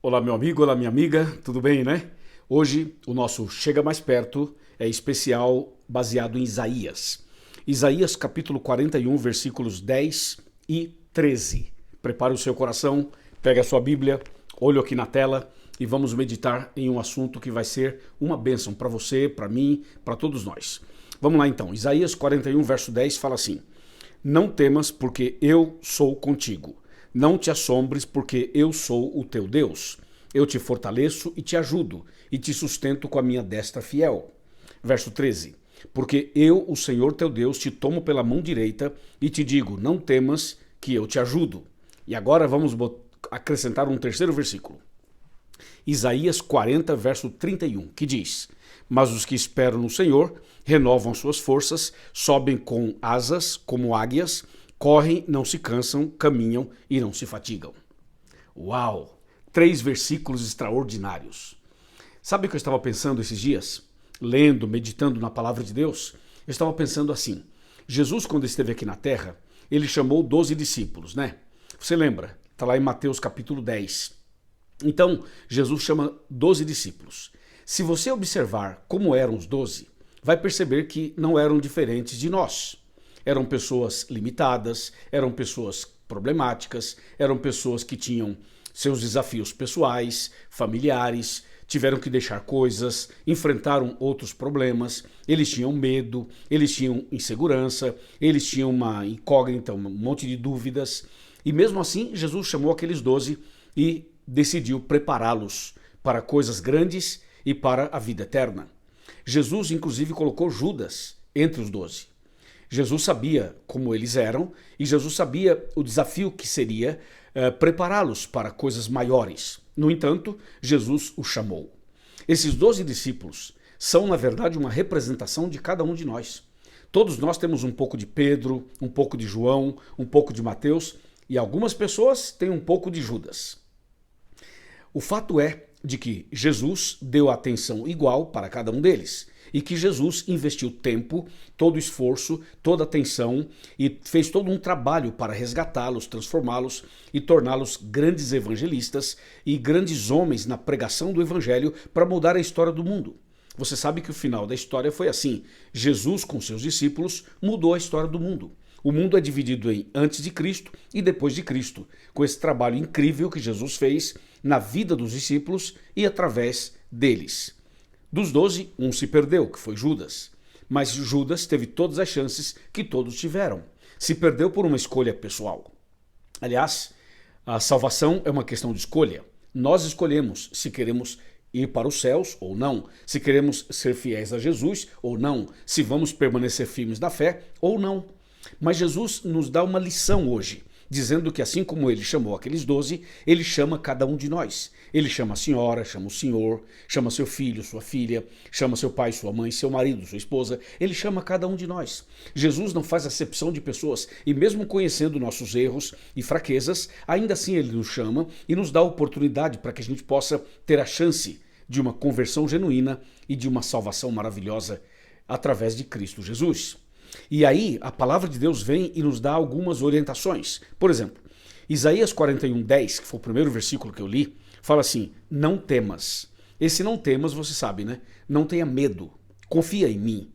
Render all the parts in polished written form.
Olá, meu amigo, olá, minha amiga, tudo bem, né? Hoje o nosso Chega Mais Perto é especial baseado em Isaías. Isaías capítulo 41, versículos 10 e 13. Prepare o seu coração, pegue a sua Bíblia, olhe aqui na tela e vamos meditar em um assunto que vai ser uma bênção para você, para mim, para todos nós. Vamos lá então, Isaías 41, verso 10 fala assim: Não temas, porque eu sou contigo. Não te assombres, porque eu sou o teu Deus. Eu te fortaleço e te ajudo, e te sustento com a minha destra fiel. Verso 13. Porque eu, o Senhor teu Deus, te tomo pela mão direita e te digo, não temas, que eu te ajudo. E agora vamos acrescentar um terceiro versículo. Isaías 40, verso 31, que diz: Mas os que esperam no Senhor renovam suas forças, sobem com asas como águias, correm, não se cansam, caminham e não se fatigam. Uau! 3 versículos extraordinários. Sabe o que eu estava pensando esses dias? Lendo, meditando na palavra de Deus, eu estava pensando assim: Jesus, quando esteve aqui na terra, ele chamou 12 discípulos, né? Você lembra? Está lá em Mateus capítulo 10. Então, Jesus chama 12 discípulos. Se você observar como eram os 12, vai perceber que não eram diferentes de nós. Eram pessoas limitadas, eram pessoas problemáticas, eram pessoas que tinham seus desafios pessoais, familiares, tiveram que deixar coisas, enfrentaram outros problemas, eles tinham medo, eles tinham insegurança, eles tinham uma incógnita, um monte de dúvidas. E mesmo assim, Jesus chamou aqueles 12 e decidiu prepará-los para coisas grandes e para a vida eterna. Jesus, inclusive, colocou Judas entre os 12. Jesus sabia como eles eram e Jesus sabia o desafio que seria prepará-los para coisas maiores. No entanto, Jesus os chamou. Esses 12 discípulos são, na verdade, uma representação de cada um de nós. Todos nós temos um pouco de Pedro, um pouco de João, um pouco de Mateus e algumas pessoas têm um pouco de Judas. O fato é de que Jesus deu atenção igual para cada um deles e que Jesus investiu tempo, todo esforço, toda atenção e fez todo um trabalho para resgatá-los, transformá-los e torná-los grandes evangelistas e grandes homens na pregação do evangelho para mudar a história do mundo. Você sabe que o final da história foi assim: Jesus com seus discípulos mudou a história do mundo. O mundo é dividido em antes de Cristo e depois de Cristo, com esse trabalho incrível que Jesus fez na vida dos discípulos e através deles. Dos 12, um se perdeu, que foi Judas. Mas Judas teve todas as chances que todos tiveram. Se perdeu por uma escolha pessoal. Aliás, a salvação é uma questão de escolha. Nós escolhemos se queremos ir para os céus ou não, se queremos ser fiéis a Jesus ou não, se vamos permanecer firmes na fé ou não. Mas Jesus nos dá uma lição hoje, dizendo que assim como ele chamou aqueles 12, ele chama cada um de nós. Ele chama a senhora, chama o senhor, chama seu filho, sua filha, chama seu pai, sua mãe, seu marido, sua esposa. Ele chama cada um de nós. Jesus não faz acepção de pessoas e mesmo conhecendo nossos erros e fraquezas, ainda assim ele nos chama e nos dá a oportunidade para que a gente possa ter a chance de uma conversão genuína e de uma salvação maravilhosa através de Cristo Jesus. E aí a palavra de Deus vem e nos dá algumas orientações. Por exemplo, Isaías 41:10, que foi o primeiro versículo que eu li, fala assim: não temas. Esse não temas, você sabe, né? Não tenha medo. Confia em mim.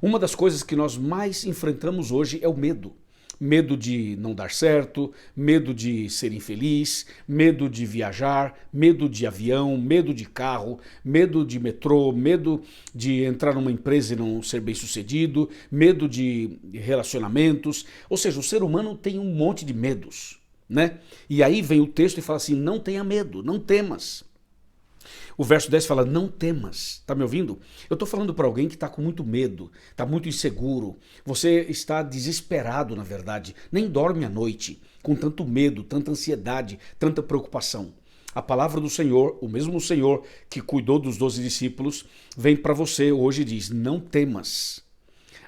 Uma das coisas que nós mais enfrentamos hoje é o medo. Medo de não dar certo, medo de ser infeliz, medo de viajar, medo de avião, medo de carro, medo de metrô, medo de entrar numa empresa e não ser bem-sucedido, medo de relacionamentos. Ou seja, o ser humano tem um monte de medos, né? E aí vem o texto e fala assim: não tenha medo, não temas. O verso 10 fala, não temas. Tá me ouvindo? Eu estou falando para alguém que está com muito medo, está muito inseguro. Você está desesperado, na verdade. Nem dorme à noite, com tanto medo, tanta ansiedade, tanta preocupação. A palavra do Senhor, o mesmo Senhor que cuidou dos 12 discípulos, vem para você hoje e diz, não temas.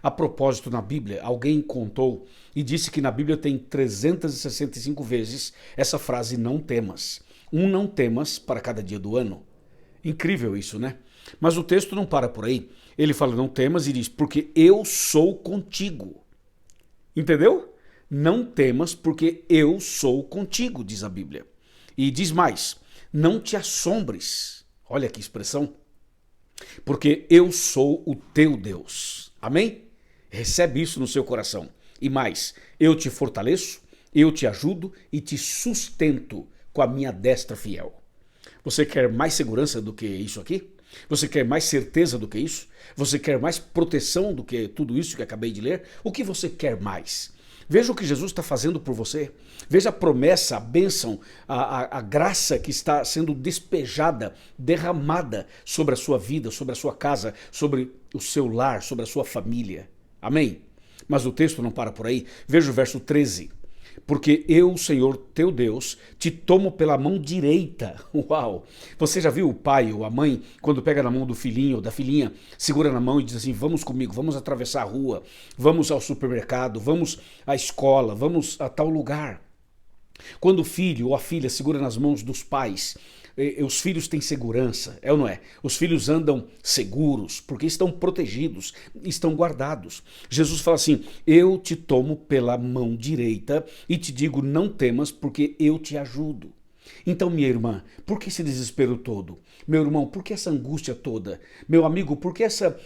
A propósito, na Bíblia, alguém contou e disse que na Bíblia tem 365 vezes essa frase, não temas. Um não temas para cada dia do ano. Incrível isso, né? Mas o texto não para por aí. Ele fala, não temas, e diz, porque eu sou contigo. Entendeu? Não temas, porque eu sou contigo, diz a Bíblia. E diz mais, não te assombres. Olha que expressão. Porque eu sou o teu Deus. Amém? Recebe isso no seu coração. E mais, eu te fortaleço, eu te ajudo e te sustento com a minha destra fiel. Você quer mais segurança do que isso aqui? Você quer mais certeza do que isso? Você quer mais proteção do que tudo isso que acabei de ler? O que você quer mais? Veja o que Jesus está fazendo por você. Veja a promessa, a bênção, a graça que está sendo despejada, derramada sobre a sua vida, sobre a sua casa, sobre o seu lar, sobre a sua família. Amém? Mas o texto não para por aí. Veja o verso 13. Porque eu, Senhor teu Deus, te tomo pela mão direita. Uau! Você já viu o pai ou a mãe, quando pega na mão do filhinho ou da filhinha, segura na mão e diz assim, vamos comigo, vamos atravessar a rua, vamos ao supermercado, vamos à escola, vamos a tal lugar. Quando o filho ou a filha segura nas mãos dos pais, os filhos têm segurança, é ou não é? Os filhos andam seguros, porque estão protegidos, estão guardados. Jesus fala assim, eu te tomo pela mão direita e te digo, não temas, porque eu te ajudo. Então, minha irmã, por que esse desespero todo? Meu irmão, por que essa angústia toda? Meu amigo, por que essa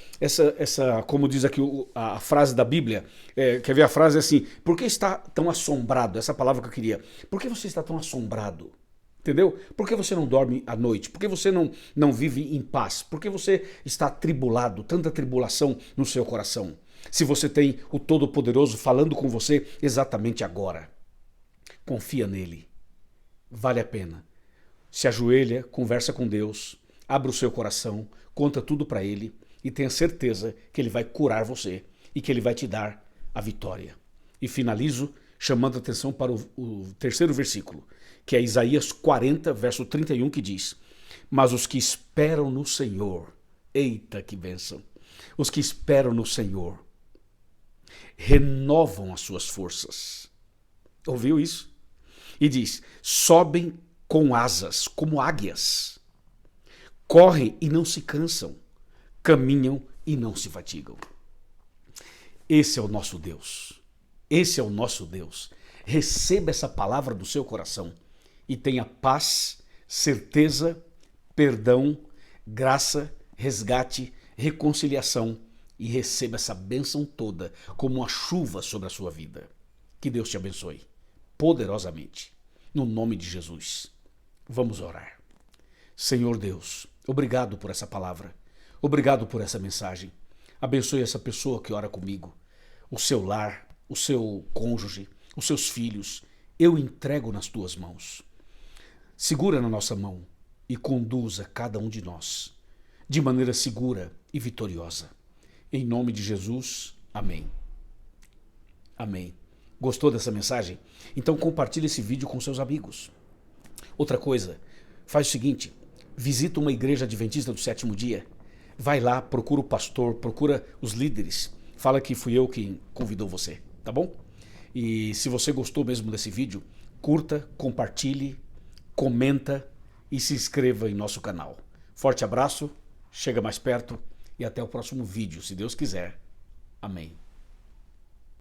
como diz aqui a frase da Bíblia, quer ver a frase assim, por que está tão assombrado? Essa palavra que eu queria. Por que você está tão assombrado? Entendeu? Por que você não dorme à noite? Por que você não vive em paz? Por que você está atribulado, tanta tribulação no seu coração? Se você tem o Todo-Poderoso falando com você exatamente agora. Confia nele. Vale a pena. Se ajoelha, conversa com Deus, abra o seu coração, conta tudo para ele e tenha certeza que ele vai curar você e que ele vai te dar a vitória. E finalizo chamando a atenção para o terceiro versículo, que é Isaías 40, verso 31, que diz, mas os que esperam no Senhor, eita que bênção, os que esperam no Senhor, renovam as suas forças. Ouviu isso? E diz, sobem com asas, como águias, correm e não se cansam, caminham e não se fatigam. Esse é o nosso Deus. Esse é o nosso Deus. Receba essa palavra do seu coração e tenha paz, certeza, perdão, graça, resgate, reconciliação e receba essa bênção toda como uma chuva sobre a sua vida. Que Deus te abençoe poderosamente. No nome de Jesus. Vamos orar. Senhor Deus, obrigado por essa palavra. Obrigado por essa mensagem. Abençoe essa pessoa que ora comigo, o seu lar, o seu cônjuge, os seus filhos. Eu entrego nas tuas mãos. Segura na nossa mão e conduza cada um de nós de maneira segura e vitoriosa. Em nome de Jesus, amém. Amém. Gostou dessa mensagem? Então compartilhe esse vídeo com seus amigos. Outra coisa, faz o seguinte, visita uma igreja adventista do sétimo dia, vai lá, procura o pastor, procura os líderes, fala que fui eu quem convidou você, tá bom? E se você gostou mesmo desse vídeo, curta, compartilhe, comenta e se inscreva em nosso canal. Forte abraço, chega mais perto e até o próximo vídeo, se Deus quiser. Amém.